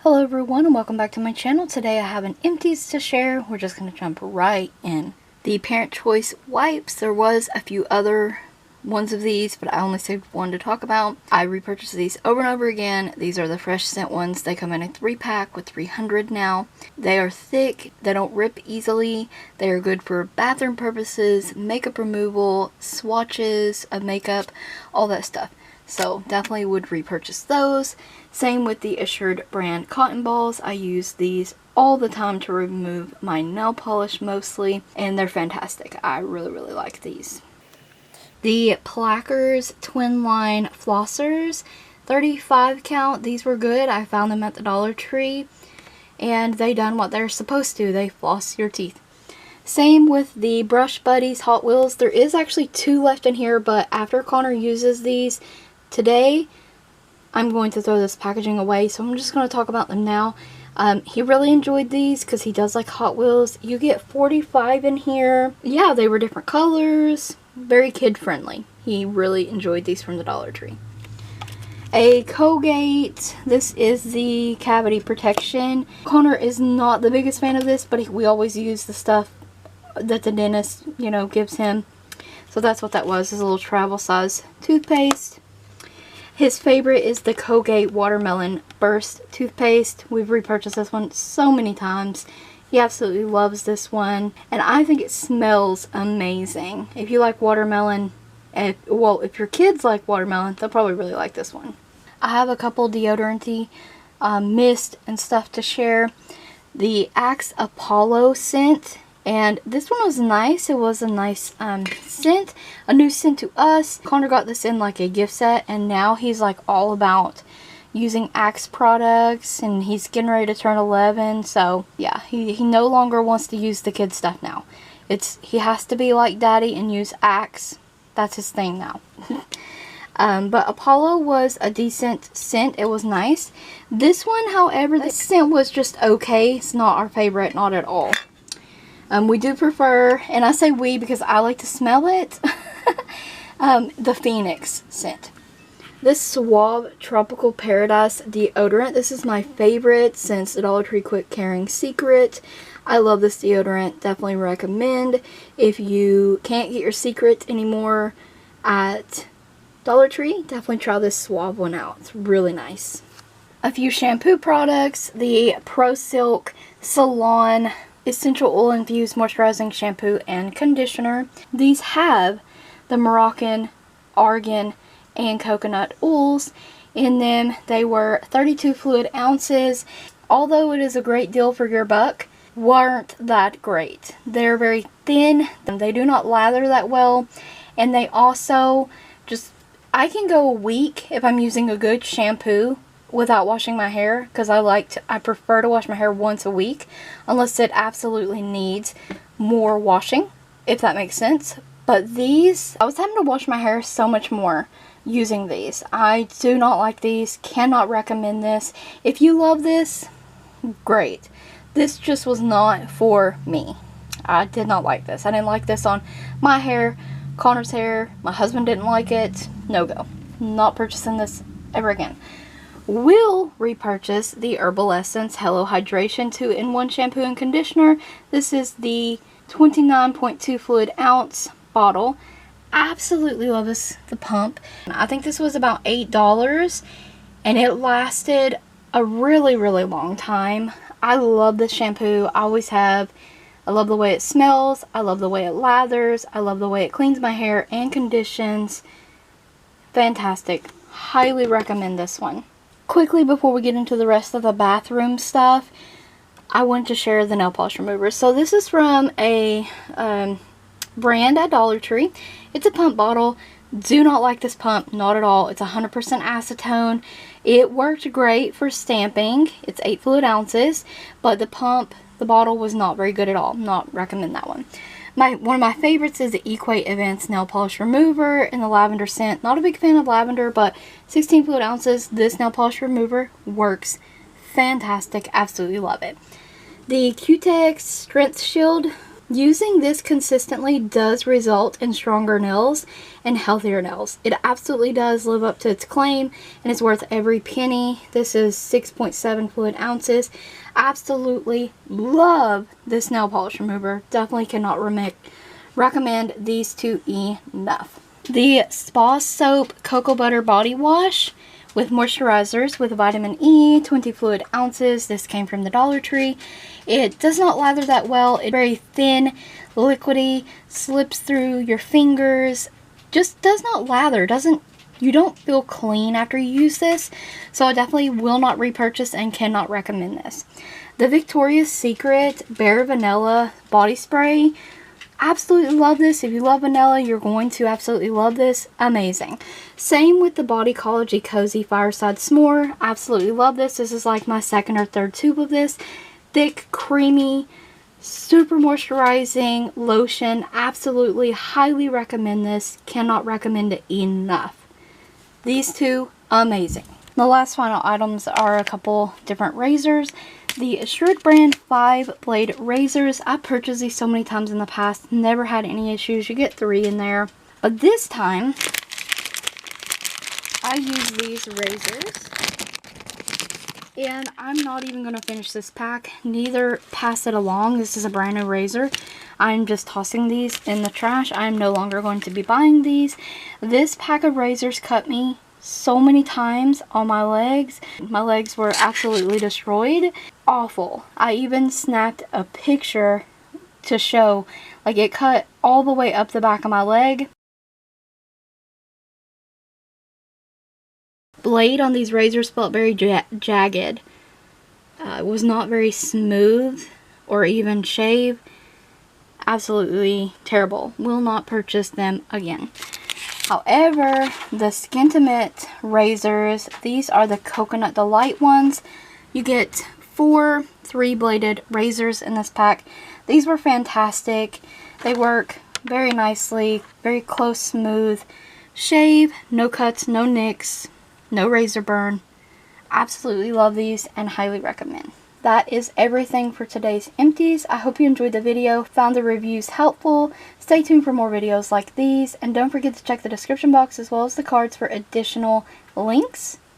Hello everyone and welcome back to my channel. Today I have an empties to share. We're just going to jump right in. The Parent Choice wipes. There was a few other ones of these, but I only saved one to talk about. I repurchased these over and over again. These are the fresh scent ones. They come in a 3-pack with 300 now. They are thick. They don't rip easily. They are good for bathroom purposes, makeup removal, swatches of makeup, all that stuff. So definitely would repurchase those. Same with the Assured brand cotton balls. I use these all the time to remove my nail polish mostly, and they're fantastic. I really like these. The Plackers twin line flossers, 35 count. These were good. I found them at the DollarTree, and they done what they're supposed to. They floss your teeth. Same with the Brush Buddies Hot Wheels. There is actually 2 left in here, but after Connor uses these today, I'm going to throw this packaging away, so I'm just going to talk about them now. He really enjoyed these because he does like Hot Wheels. You get 45 in here. Yeah, they were different colors. Very kid friendly. He really enjoyed these from the DollarTree. A Colgate. This is the cavity protection. Connor is not the biggest fan of this, but we always use the stuff that the dentist, gives him. So that's what that was, is a little travel size toothpaste. His favorite is the Colgate Watermelon Burst toothpaste. We've repurchased this one so many times. He absolutely loves this one, and I think it smells amazing. If you like watermelon, if your kids like watermelon, they'll probably really like this one. I have a couple deodorant-y mist and stuff to share. The Axe Apollo scent. And this one was nice. It was a nice scent. A new scent to us. Connor got this in like a gift set, and now he's like all about using Axe products, and he's getting ready to turn 11. So yeah, he no longer wants to use the kid stuff now. He has to be like daddy and use Axe. That's his thing now. But Apollo was a decent scent. It was nice. This one, however, the scent was just okay. It's not our favorite, not at all. We do prefer, and I say we because I like to smell it, the Phoenix scent. This Suave Tropical Paradise deodorant. This is my favorite since the Dollar Tree Quick Caring Secret. I love this deodorant. Definitely recommend. If you can't get your Secret anymore at Dollar Tree, definitely try this Suave one out. It's really nice. A few shampoo products. The Pro Silk Salon Essential Oil Infused Moisturizing Shampoo and Conditioner. These have the Moroccan, argan, and coconut oils in them. They were 32 fluid ounces. Although it is a great deal for your buck, weren't that great. They're very thin. They do not lather that well. And they also I can go a week if I'm using a good shampoo without washing my hair, because I prefer to wash my hair once a week unless it absolutely needs more washing, if that makes sense. But these, I was having to wash my hair so much more using these. I do not like these, cannot recommend this. If you love this, great. This just was not for me. I did not like this. I didn't like this on my hair, Connor's hair. My husband didn't like it. No go. Not purchasing this ever again. Will repurchase the Herbal Essence Hello Hydration 2-in-1 shampoo and conditioner. This is the 29.2 fluid ounce bottle. Absolutely love the pump. I think this was about $8, and it lasted a really long time. I love this shampoo. I always have. I love the way it smells. I love the way it lathers. I love the way it cleans my hair and conditions. Fantastic. Highly recommend this one. Quickly, before we get into the rest of the bathroom stuff, I want to share the nail polish remover. So this is from a brand at Dollar Tree. It's a pump bottle. Do not like this pump, not at all. It's 100% acetone. It worked great for stamping. It's 8 fluid ounces, but the bottle was not very good at all. Not recommend that one. One of my favorites is the Equate Advanced Nail Polish Remover in the lavender scent. Not a big fan of lavender, but 16 fluid ounces. This nail polish remover works fantastic. Absolutely love it. The Q-Tex Strength Shield Using this consistently does result in stronger nails and healthier nails. It absolutely does live up to its claim, and it's worth every penny. This is 6.7 fluid ounces. Absolutely love this nail polish remover. Definitely cannot recommend these two enough. The Spa Soap Cocoa Butter Body Wash with moisturizers with vitamin E, 20 fluid ounces. This came from the DollarTree. It does not lather that well. It's very thin, liquidy, slips through your fingers. Just does not lather. You don't feel clean after you use this. So I definitely will not repurchase and cannot recommend this. The Victoria's Secret Bare Vanilla Body Spray. Absolutely love this. If you love vanilla, you're going to absolutely love this. Amazing. Same with the Bodycology Cozy Fireside S'more. Absolutely love this. This is like my second or third tube of this. Thick, creamy, super moisturizing lotion. Absolutely highly recommend this. Cannot recommend it enough. These two, amazing. The last final items are a couple different razors. The Assured brand 5-blade razors. I purchased these so many times in the past. Never had any issues. You get 3 in there. But this time, I use these razors. And I'm not even going to finish this pack. Neither pass it along. This is a brand new razor. I'm just tossing these in the trash. I'm no longer going to be buying these. This pack of razors cut me so many times on my legs. My legs were absolutely destroyed. Awful. I even snapped a picture to show, like, it cut all the way up the back of my leg. Blade on these razors felt very jagged. It was not very smooth or even shave. Absolutely terrible. Will not purchase them again. However, the Skintimate razors, these are the Coconut Delight ones. You get 4 3-bladed razors in this pack. These were fantastic. They work very nicely, very close, smooth shave, no cuts, no nicks, no razor burn. Absolutely love these and highly recommend. That is everything for today's Empties. I hope you enjoyed the video, found the reviews helpful. Stay tuned for more videos like these, and don't forget to check the description box as well as the cards for additional links.